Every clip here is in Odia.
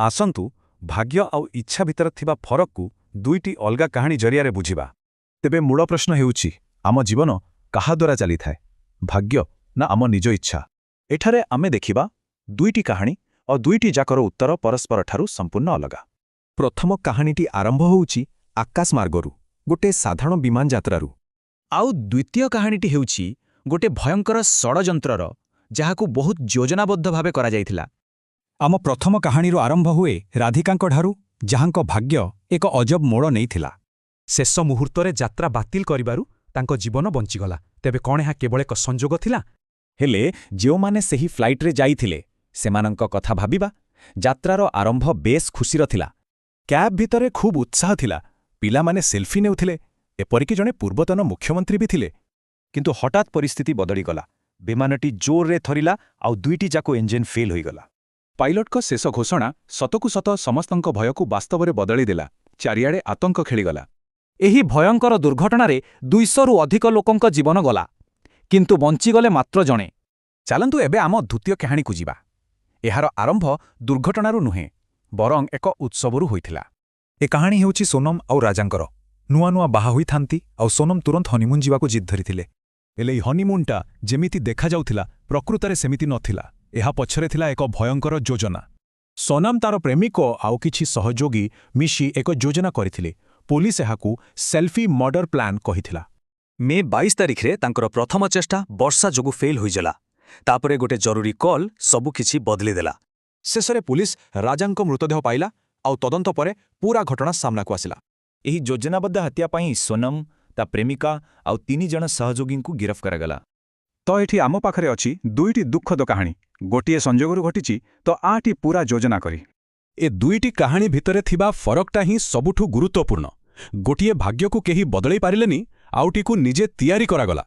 ଆସନ୍ତୁ ଭାଗ୍ୟ ଆଉ ଇଚ୍ଛା ଭିତରେ ଥିବା ଫରକକୁ ଦୁଇଟି ଅଲଗା କାହାଣୀ ଜରିଆରେ ବୁଝିବା। ତେବେ ମୂଳ ପ୍ରଶ୍ନ ହେଉଛି, ଆମ ଜୀବନ କାହାଦ୍ୱାରା ଚାଲିଥାଏ, ଭାଗ୍ୟ ନା ଆମ ନିଜ ଇଚ୍ଛା? ଏଠାରେ ଆମେ ଦେଖିବା ଦୁଇଟି କାହାଣୀ ଓ ଦୁଇଟି ଯାକର ଉତ୍ତର ପରସ୍ପରଠାରୁ ସମ୍ପୂର୍ଣ୍ଣ ଅଲଗା। ପ୍ରଥମ କାହାଣୀଟି ଆରମ୍ଭ ହେଉଛି ଆକାଶମାର୍ଗରୁ, ଗୋଟିଏ ସାଧାରଣ ବିମାନ ଯାତ୍ରାରୁ। ଆଉ ଦ୍ୱିତୀୟ କାହାଣୀଟି ହେଉଛି ଗୋଟେ ଭୟଙ୍କର ଷଡ଼ଯନ୍ତ୍ରର, ଯାହାକୁ ବହୁତ ଯୋଜନାବଦ୍ଧ ଭାବେ କରାଯାଇଥିଲା। ଆମ ପ୍ରଥମ କାହାଣୀର ଆରମ୍ଭ ହୁଏ ରାଧିକାଙ୍କଠାରୁ, ଯାହାଙ୍କ ଭାଗ୍ୟ ଏକ ଅଜବ ମୋଡ଼ ନେଇଥିଲା। ଶେଷ ମୁହୂର୍ତ୍ତରେ ଯାତ୍ରା ବାତିଲ କରିବାରୁ ତାଙ୍କ ଜୀବନ ବଞ୍ଚିଗଲା। ତେବେ କ'ଣ ଏହା କେବଳ ଏକ ସଂଯୋଗ ଥିଲା? ହେଲେ ଯେଉଁମାନେ ସେହି ଫ୍ଲାଇଟ୍ରେ ଯାଇଥିଲେ, ସେମାନଙ୍କ କଥା ଭାବିବା। ଯାତ୍ରାର ଆରମ୍ଭ ବେଶ୍ ଖୁସିର ଥିଲା। କ୍ୟାବ୍ ଭିତରେ ଖୁବ୍ ଉତ୍ସାହ ଥିଲା। ପିଲାମାନେ ସେଲ୍ଫି ନେଉଥିଲେ, ଏପରିକି ଜଣେ ପୂର୍ବତନ ମୁଖ୍ୟମନ୍ତ୍ରୀ ବି ଥିଲେ। କିନ୍ତୁ ହଠାତ୍ ପରିସ୍ଥିତି ବଦଳିଗଲା। ବିମାନଟି ଜୋରରେ ଥରିଲା ଆଉ ଦୁଇଟି ଯାକ ଇଞ୍ଜିନ୍ ଫେଲ୍ ହୋଇଗଲା। ପାଇଲଟଙ୍କ ଶେଷ ଘୋଷଣା ସତକୁ ସତ ସମସ୍ତଙ୍କ ଭୟକୁ ବାସ୍ତବରେ ବଦଳିଦେଲା। ଚାରିଆଡ଼େ ଆତଙ୍କ ଖେଳିଗଲା। ଏହି ଭୟଙ୍କର ଦୁର୍ଘଟଣାରେ 200ରୁ ଅଧିକ ଲୋକଙ୍କ ଜୀବନ ଗଲା, କିନ୍ତୁ ବଞ୍ଚିଗଲେ ମାତ୍ର ଜଣେ। ଚାଲନ୍ତୁ ଏବେ ଆମ ଦ୍ୱିତୀୟ କାହାଣୀକୁ ଯିବା। ଏହାର ଆରମ୍ଭ ଦୁର୍ଘଟଣାରୁ ନୁହେଁ, ବରଂ ଏକ ଉତ୍ସବରୁ ହୋଇଥିଲା। ଏ କାହାଣୀ ହେଉଛି ସୋନମ ଆଉ ରାଜାଙ୍କର। ନୂଆ ନୂଆ ବାହା ହୋଇଥାନ୍ତି ଆଉ ସୋନମ ତୁରନ୍ତ ହନିମୁନ୍ ଯିବାକୁ ଜିଦ୍ ଧରିଥିଲେ। ହେଲେ ଏହି ହନିମୁନ୍ଟା ଯେମିତି ଦେଖାଯାଉଥିଲା, ପ୍ରକୃତରେ ସେମିତି ନଥିଲା। ଏହା ପଛରେ ଥିଲା ଏକ ଭୟଙ୍କର ଯୋଜନା। ସୋନମ ତାର ପ୍ରେମିକ ଆଉ କିଛି ସହଯୋଗୀ ମିଶି ଏକ ଯୋଜନା କରିଥିଲେ। ପୋଲିସ ଏହାକୁ ସେଲ୍ଫି ମର୍ଡର ପ୍ଲାନ୍ କହିଥିଲା। ମେ 22 ତାରିଖରେ ତାଙ୍କର ପ୍ରଥମ ଚେଷ୍ଟା ବର୍ଷା ଯୋଗୁଁ ଫେଲ୍ ହୋଇଗଲା। ତାପରେ ଗୋଟେ ଜରୁରୀ କଲ୍ ସବୁକିଛି ବଦଳିଦେଲା। ଶେଷରେ ପୁଲିସ ରାଜାଙ୍କ ମୃତଦେହ ପାଇଲା ଆଉ ତଦନ୍ତ ପରେ ପୂରା ଘଟଣା ସାମ୍ନାକୁ ଆସିଲା। ଏହି ଯୋଜନାବଦ୍ଧ ହତ୍ୟା ପାଇଁ ସୋନମ, ତା ପ୍ରେମିକା ଆଉ 3 ଜଣ ସହଯୋଗୀଙ୍କୁ ଗିରଫ କରାଗଲା। ତ ଏଠି ଆମ ପାଖରେ ଅଛି ଦୁଇଟି ଦୁଃଖଦ କାହାଣୀ। ଗୋଟିଏ ସଂଯୋଗରୁ ଘଟିଛି ତ ଆଟି ପୂରା ଯୋଜନା କରି। ଏ ଦୁଇଟି କାହାଣୀ ଭିତରେ ଥିବା ଫରକଟା ହିଁ ସବୁଠୁ ଗୁରୁତ୍ୱପୂର୍ଣ୍ଣ। ଗୋଟିଏ ଭାଗ୍ୟକୁ କେହି ବଦଳେଇ ପାରିଲେନି, ଆଉଟିକୁ ନିଜେ ତିଆରି କରାଗଲା।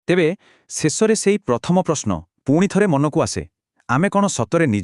ତେବେ ଶେଷରେ ସେଇ ପ୍ରଥମ ପ୍ରଶ୍ନ ପୁଣି ଥରେ ମନକୁ ଆସେ, ଆମେ କ'ଣ ସତରେ ନିଜ